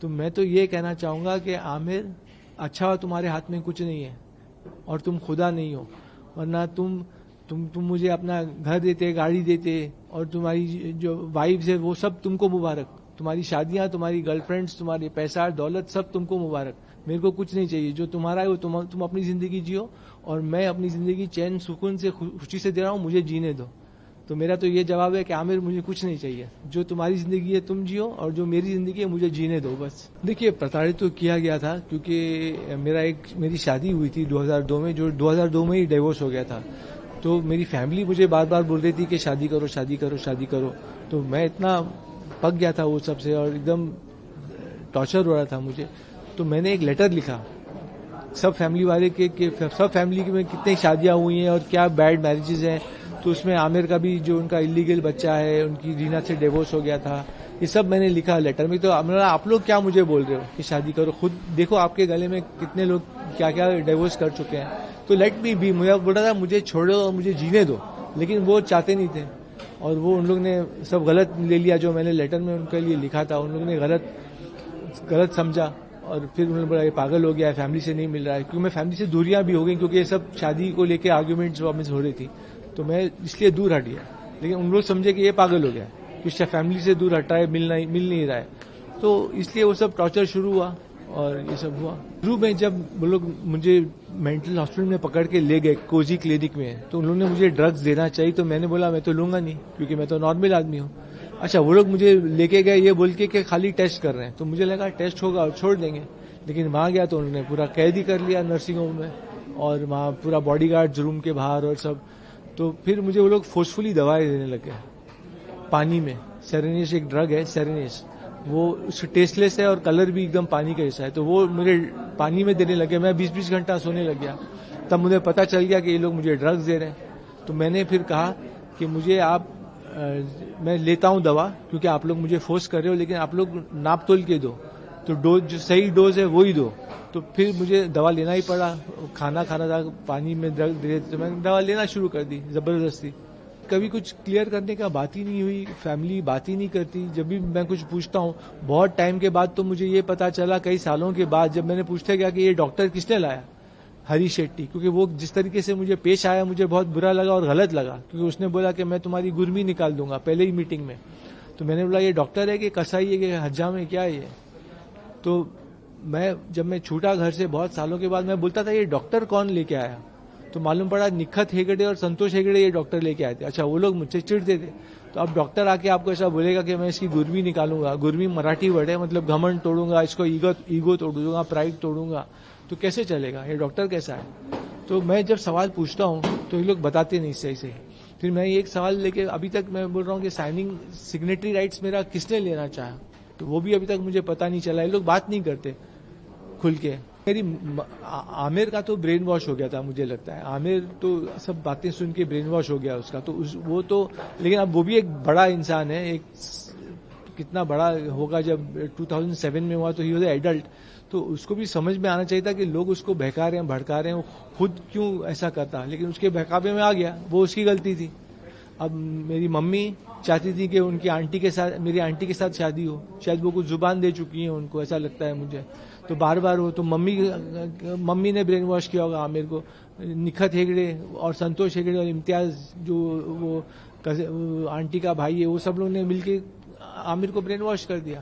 تو میں تو یہ کہنا چاہوں گا کہ عامر اچھا ہو تمہارے ہاتھ میں کچھ نہیں ہے اور تم خدا نہیں ہو، ورنہ تم مجھے اپنا گھر دیتے، گاڑی دیتے، اور تمہاری جو وائفز ہے وہ سب تم کو مبارک، تمہاری شادیاں، تمہاری گرل فرینڈس، تمہاری پیسہ دولت سب تم کو مبارک. میرے کو کچھ نہیں چاہیے، جو تمہارا ہے وہ تم اپنی زندگی جیو، اور میں اپنی زندگی چین سکون سے خوشی سے دے رہا ہوں، مجھے جینے دو. تو میرا تو یہ جواب ہے کہ عامر مجھے کچھ نہیں چاہیے، جو تمہاری زندگی ہے تم جیو، اور جو میری زندگی ہے مجھے جینے دو بس. دیکھیے پرتاڑت تو کیا گیا تھا کیونکہ میری شادی ہوئی تھی 2002 میں، جو 2002 میں ہی ڈیورس ہو گیا تھا. تو میری فیملی مجھے بار بار بول رہی تھی کہ شادی کرو شادی کرو شادی کرو. تو میں اتنا پک گیا تھا وہ سب سے، اور ایک دم ٹارچر ہو رہا تھا مجھے. تو میں نے ایک لیٹر لکھا سب فیملی والے کہ سب فیملی میں کتنی شادیاں ہوئی ہیں اور کیا بیڈ میرجز ہیں. تو اس میں عامر کا بھی جو ان کا انلیگل بچہ ہے، ان کی رینا سے ڈیورس ہو گیا تھا، یہ سب میں نے لکھا لیٹر میں. تو آپ لوگ کیا مجھے بول رہے ہو کہ شادی کرو؟ خود دیکھو آپ کے گلے میں کتنے لوگ کیا کیا ڈیورس کر چکے ہیں. تو لیٹ می بی، مجھے بول رہا تھا مجھے چھوڑو اور مجھے جینے دو، لیکن وہ چاہتے نہیں تھے. اور وہ ان لوگ نے سب غلط لے لیا جو میں نے لیٹر میں ان کے لیے لکھا تھا. ان لوگوں نے غلط سمجھا، اور پھر انہوں نے بولا یہ پاگل ہو گیا ہے، فیملی سے نہیں مل رہا ہے. کیونکہ میں فیملی سے دوریاں بھی ہو گئی، کیونکہ یہ سب شادی کو لے کے آرگیومنٹس ہو رہی تھی، تو میں اس لیے دور ہٹ گیا. لیکن ان لوگ سمجھے کہ یہ پاگل ہو گیا ہے، کہ فیملی سے دور ہٹ رہا ہے، مل نہیں رہا ہے. تو اس لیے وہ سب ٹارچر شروع ہوا اور یہ سب ہوا. شروع میں جب وہ لوگ مجھے مینٹل ہاسپٹل میں پکڑ کے لے گئے کوزی کلینک میں، تو انہوں نے مجھے ڈرگز دینا چاہیے. تو میں نے بولا میں تو لوں گا نہیں، کیونکہ میں تو نارمل آدمی ہوں. اچھا وہ لوگ مجھے لے کے گئے یہ بول کے کہ خالی ٹیسٹ کر رہے ہیں. تو مجھے لگا ٹیسٹ ہوگا اور چھوڑ دیں گے، لیکن وہاں گیا تو انہوں نے پورا قید ہی کر لیا نرسنگ ہوم میں، اور وہاں پورا باڈی گارڈ روم کے باہر اور سب. تو پھر مجھے وہ لوگ فورسفلی دوائیں دینے لگے پانی میں. سیرینیس ایک ڈرگ ہے، سیرینیس، وہ ٹیسٹ لیس ہے اور کلر بھی ایک دم پانی کا جیسا ہے. تو وہ مجھے پانی میں دینے لگے. میں 20 گھنٹہ سونے لگ گیا. تب مجھے پتا چل گیا کہ یہ لوگ مجھے ڈرگز دے رہے ہیں. تو میں نے پھر کہا کہ میں لیتا ہوں دوا، کیونکہ آپ لوگ مجھے فورس کر رہے ہو، لیکن آپ لوگ ناپ تول کے دو، تو ڈوز جو صحیح ڈوز ہے وہی دو. تو پھر مجھے دوا لینا ہی پڑا. کھانا تھا، پانی میں ڈرگ دے، تو میں نے دوا لینا شروع کر دی زبردستی. کبھی کچھ کلیئر کرنے کا بات ہی نہیں ہوئی، فیملی بات ہی نہیں کرتی. جب بھی میں کچھ پوچھتا ہوں بہت ٹائم کے بعد، تو مجھے یہ پتا چلا کئی سالوں کے بعد، جب میں نے پوچھتے گیا کہ یہ ڈاکٹر کس نے لایا، ہری شیٹی. کیونکہ وہ جس طریقے سے مجھے پیش آیا مجھے بہت برا لگا اور غلط لگا، کیونکہ اس نے بولا کہ میں تمہاری گرمی نکال دوں گا پہلے ہی میٹنگ میں. تو میں نے بولا یہ ڈاکٹر ہے کہ کسائی ہے کہ حجام ہے، کیا ہے یہ؟ تو جب میں چھوٹا گھر سے بہت سالوں کے بعد، میں بولتا تھا یہ ڈاکٹر کون لے کے آیا؟ تو معلوم پڑا نکھت ہیگڑے اور سنتوش ہیگڑے یہ ڈاکٹر لے کے آئے تھے. اچھا وہ لوگ مجھ سے چڑھتے تھے. تو اب ڈاکٹر آ کے آپ کو ایسا بولے گا کہ میں اس کی گرمی نکالوں گا، گرمی مراٹھی ورڈ ہے، مطلب گھمنڈ توڑوں گا، اس کو ایگو توڑوں گا، پرائڈ توڑوں گا، تو کیسے چلے گا؟ یہ ڈاکٹر کیسا ہے؟ تو میں جب سوال پوچھتا ہوں تو یہ لوگ بتاتے نہیں صحیح سے. پھر میں ایک سوال لے کے ابھی تک میں بول رہا ہوں کہ سگنیٹری رائٹس میرا کس نے لینا چاہا، تو وہ بھی ابھی تک مجھے پتا نہیں چلا. یہ لوگ بات نہیں کرتے کھل کے. عامر کا تو برین واش ہو گیا تھا، مجھے لگتا ہے عامر تو سب باتیں سن کے برین واش ہو گیا اس کا. تو وہ تو، لیکن اب وہ بھی ایک بڑا انسان ہے. ایک کتنا بڑا ہوگا، جب 2007 میں ہوا تو ہی واز اے ایڈلٹ. تو اس کو بھی سمجھ میں آنا چاہیے تھا کہ لوگ اس کو بہکا رہے ہیں، بھڑکا رہے ہیں، وہ خود کیوں ایسا کرتا. لیکن اس کے بہکاوے میں آ گیا، وہ اس کی غلطی تھی. اب میری ممی چاہتی تھی کہ ان کی میری آنٹی کے ساتھ شادی ہو. شاید وہ کچھ زبان دے چکی ہیں ان کو، ایسا لگتا ہے مجھے. تو بار بار وہ تو ممی نے برین واش کیا ہوگا عامر کو. نکھت ہیگڑے اور سنتوش ہیگڑے اور امتیاز جو وہ آنٹی کا بھائی ہے، وہ سب لوگوں نے مل کے عامر کو برین واش کر دیا.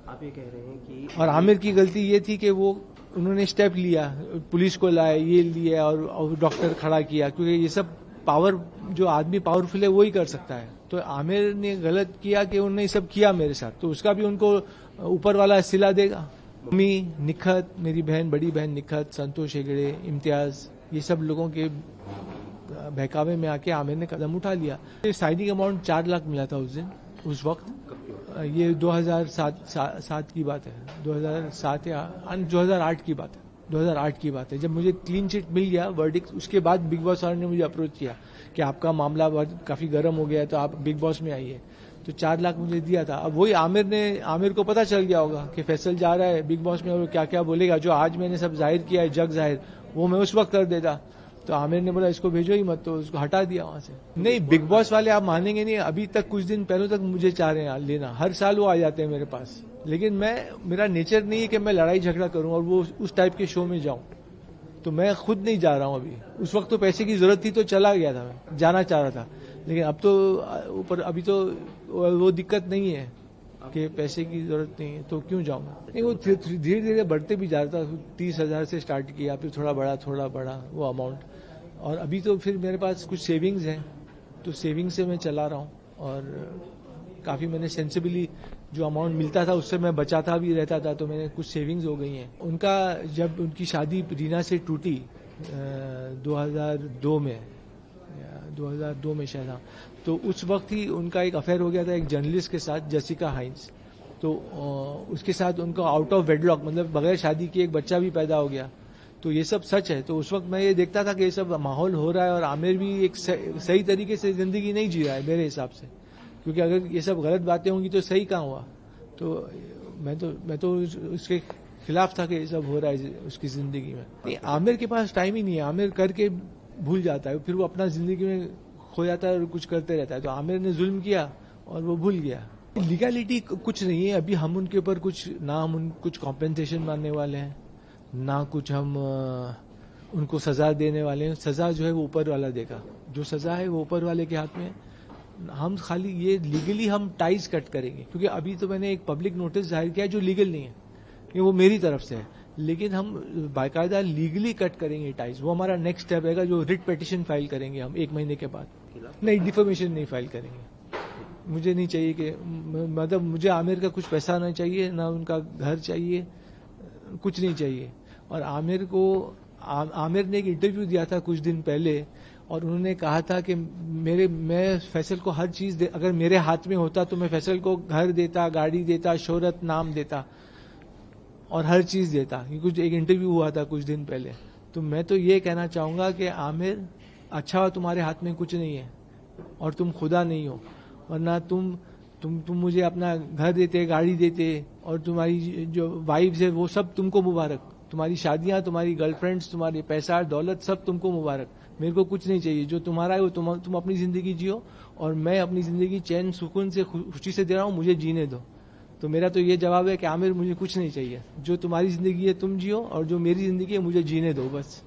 آپ یہ کہہ رہے ہیں کہ اور عامر کی غلطی یہ تھی کہ انہوں نے اسٹیپ لیا، پولیس کو لائے، یہ لیا اور ڈاکٹر کھڑا کیا، کیونکہ یہ سب پاور، جو آدمی پاورفل ہے وہی کر سکتا ہے. تو عامر نے غلط کیا کہ انہوں نے یہ سب کیا میرے ساتھ، تو اس کا بھی ان کو اوپر والا صلہ دے گا. ممی، نکھت، میری بہن، بڑی بہن نکھت، سنتوش ہیگڑے، امتیاز، یہ سب لوگوں کے بہکاوے میں آ کے عامر نے قدم اٹھا لیا. سائننگ اماؤنٹ 4 لاکھ ملا تھا اس وقت. یہ 2007 کی بات ہے، 2007 یا 2008 کی بات ہے. 2008 کی بات ہے، جب مجھے کلین چٹ مل گیا ورڈکٹ. اس کے بعد بگ باس والوں نے مجھے اپروچ کیا کہ آپ کا معاملہ کافی گرم ہو گیا ہے، تو آپ بگ باس میں آئیے. تو 4 لاکھ مجھے دیا تھا. اب وہی عامر کو پتا چل گیا ہوگا کہ فیصل جا رہا ہے بگ باس میں اور کیا کیا بولے گا. جو آج میں نے سب ظاہر کیا ہے، جگ ظاہر، وہ میں اس وقت کر دیتا. تو عامر نے بولا اس کو بھیجو ہی مت، تو اس کو ہٹا دیا وہاں سے. نہیں، بگ باس والے آپ مانیں گے نہیں، ابھی تک کچھ دن پہلوں تک مجھے چاہ رہے ہیں لینا، ہر سال وہ آ جاتے ہیں میرے پاس، لیکن میرا نیچر نہیں ہے کہ میں لڑائی جھگڑا کروں اور وہ اس ٹائپ کے شو میں جاؤں، تو میں خود نہیں جا رہا ہوں ابھی. اس وقت تو پیسے کی ضرورت تھی تو چلا گیا تھا، میں جانا چاہ رہا تھا، لیکن اب تو اوپر ابھی تو وہ دقت نہیں ہے کہ پیسے کی ضرورت نہیں ہے تو کیوں جاؤں میں. نہیں، وہ دھیرے دھیرے بڑھتے بھی جا رہا تھا، 30,000 سے سٹارٹ کیا، پھر تھوڑا بڑا وہ اماؤنٹ، اور ابھی تو پھر میرے پاس کچھ سیونگز ہیں، تو سیونگ سے میں چلا رہا ہوں، اور کافی میں نے سینسیبلی جو اماؤنٹ ملتا تھا اس سے میں بچاتا بھی رہتا تھا، تو میں نے کچھ سیونگز ہو گئی ہیں. ان کا جب ان کی شادی رینا سے ٹوٹی 2002 میں شاید، تو اس وقت ہی ان کا ایک افیئر ہو گیا تھا ایک جرنلسٹ کے ساتھ، جیسیکا ہائنز. تو اس کے ساتھ ان کا آؤٹ آف ویڈلاک، مطلب بغیر شادی کے ایک بچہ بھی پیدا ہو گیا. تو یہ سب سچ ہے. تو اس وقت میں یہ دیکھتا تھا کہ یہ سب ماحول ہو رہا ہے، اور عامر بھی ایک صحیح طریقے سے زندگی نہیں جی رہا ہے میرے حساب سے، کیونکہ اگر یہ سب غلط باتیں ہوں گی تو صحیح کہاں ہوا. تو میں تو اس کے خلاف تھا کہ یہ سب ہو رہا ہے اس کی زندگی میں. نہیں، عامر کے پاس ٹائم ہی نہیں ہے، عامر کر کے بھول جاتا ہے، پھر وہ اپنا زندگی میں کھو جاتا ہے اور کچھ کرتے رہتا ہے. تو عامر نے ظلم کیا اور وہ بھول گیا. لیگلٹی کچھ نہیں ہے ابھی، ہم ان کے اوپر کچھ کمپنسیشن ماننے والے ہیں، نہ کچھ ہم ان کو سزا دینے والے ہیں. سزا جو ہے وہ اوپر والا دے گا، جو سزا ہے وہ اوپر والے کے ہاتھ میں. ہم خالی یہ لیگلی ہم ٹائز کٹ کریں گے، کیونکہ ابھی تو میں نے ایک پبلک نوٹس ظاہر کیا جو لیگل نہیں ہے، کہ وہ میری طرف سے ہے، لیکن ہم باقاعدہ لیگلی کٹ کریں گے ٹائز. وہ ہمارا نیکسٹ اسٹیپ رہے گا، جو ریٹ پیٹیشن فائل کریں گے ہم 1 مہینے کے بعد. نہیں، ڈیفامیشن نہیں فائل کریں گے. مجھے نہیں چاہیے کہ مطلب مجھے عامر کا کچھ پیسہ نہ چاہیے، نہ ان کا گھر چاہیے، کچھ نہیں چاہیے. اور عامر نے ایک انٹرویو دیا تھا کچھ دن پہلے، اور انہوں نے کہا تھا کہ میں فیصل کو ہر چیز اگر میرے ہاتھ میں ہوتا تو میں فیصل کو گھر دیتا، گاڑی دیتا، شہرت، نام دیتا اور ہر چیز دیتا. کچھ ایک انٹرویو ہوا تھا کچھ دن پہلے. تو میں تو یہ کہنا چاہوں گا کہ عامر، اچھا ہو تمہارے ہاتھ میں کچھ نہیں ہے اور تم خدا نہیں ہو، ورنہ تم مجھے اپنا گھر دیتے، گاڑی دیتے، اور تمہاری جو وائفز ہے وہ سب تم کو مبارک، تمہاری شادیاں، تمہاری گرل فرینڈس، تمہاری پیسہ دولت سب تم کو مبارک. میرے کو کچھ نہیں چاہیے، جو تمہارا ہے وہ تم اپنی زندگی جیو، اور میں اپنی زندگی چین سکون سے خوشی سے دے رہا ہوں، مجھے جینے دو. تو میرا تو یہ جواب ہے کہ عامر مجھے کچھ نہیں چاہیے، جو تمہاری زندگی ہے تم جیو، اور جو میری زندگی ہے مجھے جینے دو بس.